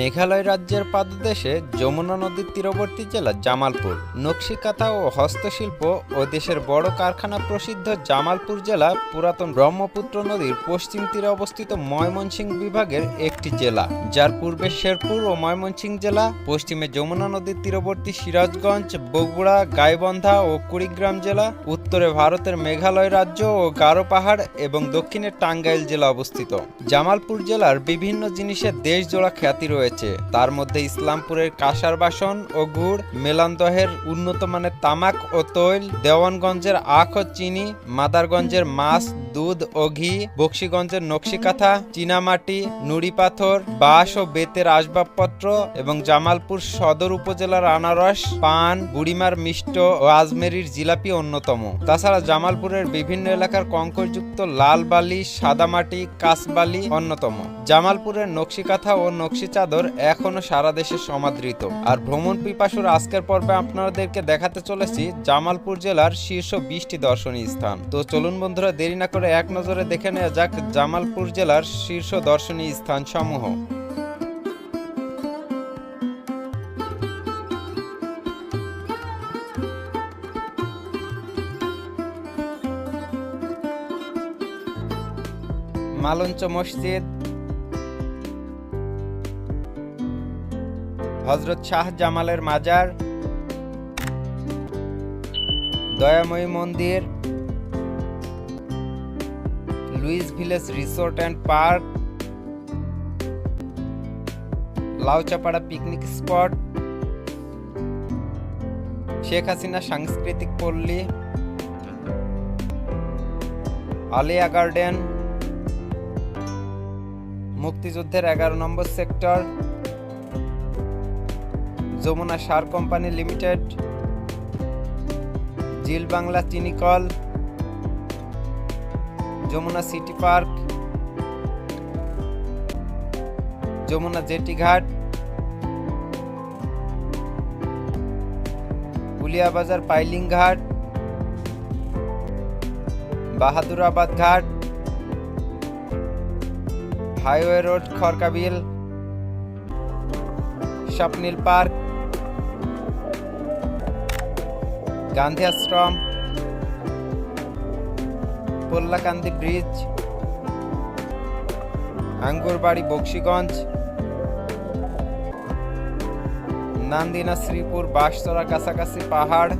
মেঘালয় রাজ্যের পাদদেশে যমুনা নদীর তীরবর্তী জেলা জামালপুর। নকশিকাঁথা ও হস্তশিল্প ও দেশের বড় কারখানা প্রসিদ্ধ জামালপুর জেলা পুরাতন ব্রহ্মপুত্র নদীর পশ্চিম তীরে অবস্থিত ময়মনসিংহ বিভাগের একটি জেলা, যার পূর্বে শেরপুর ও ময়মনসিংহ জেলা, পশ্চিমে যমুনা নদীর তীরবর্তী সিরাজগঞ্জ, বগুড়া, গাইবান্ধা ও কুড়িগ্রাম জেলা, উত্তরে ভারতের মেঘালয় রাজ্য ও গারো পাহাড় এবং দক্ষিণে টাঙ্গাইল জেলা অবস্থিত। জামালপুর জেলার বিভিন্ন জিনিসের দেশজোড়া খ্যাতি রয়েছে, তার মধ্যে ইসলামপুরের কাঁসার বাসন ও গুড়, মেলান্দহের উন্নত মানের তামাক ও তৈল, দেওয়ানগঞ্জের আখ ও চিনি, মাদারগঞ্জের মাছ, দুধ ও ঘি, বক্সিগঞ্জের নকশিকাঁথা, চীনামাটি, নুড়ি পাথর, বাঁশ ও বেতের আসবাবপত্র এবং জামালপুর সদর উপজেলার আনারস, পান, বুড়িমার মিষ্ট ও আজমেরির জিলাপি অন্যতম। তাছাড়া জামালপুরের বিভিন্ন এলাকার কঙ্করযুক্ত লাল বালি, সাদামাটি, কাঁচবালি অন্যতম। জামালপুরের নকশিকাঁথা ও নকশি চাদর এখনো সারা দেশে সমাদৃত। আর ভ্রমণ পিপাসুর আজকের পর্বে আপনাদেরকে দেখাতে চলেছি জামালপুর জেলার শীর্ষ 20টি দর্শনীয় স্থান। তো চলুন বন্ধুরা, দেরি না করে এক নজরে দেখে নেওয়া যাক জামালপুর জেলার শীর্ষ দর্শনীয় স্থান সমূহ। মালঞ্চ মসজিদ, হযরত শাহ জামালের মাজার, দয়াময়ী মন্দির, Louis village resort and park, Lauchapara picnic spot, Sheikh Hasina সাংস্কৃতিক পল্লী, আলিয়া গার্ডেন, মুক্তিযুদ্ধের 11 নম্বর সেক্টর, যমুনা সার কোম্পানি লিমিটেড, জিল বাংলা চিনিকল, Jamuna city park, Jamuna jetty ghat, Uliabazar piling ghat, Bahadurabad ghat, highway road Kharkabil, Swapnil park, Gandhi ashram, Pollakandi bridge, Angurbari Baksiganj, Nandina Sreepur Banshtara কাছাকাছি পাহাড়,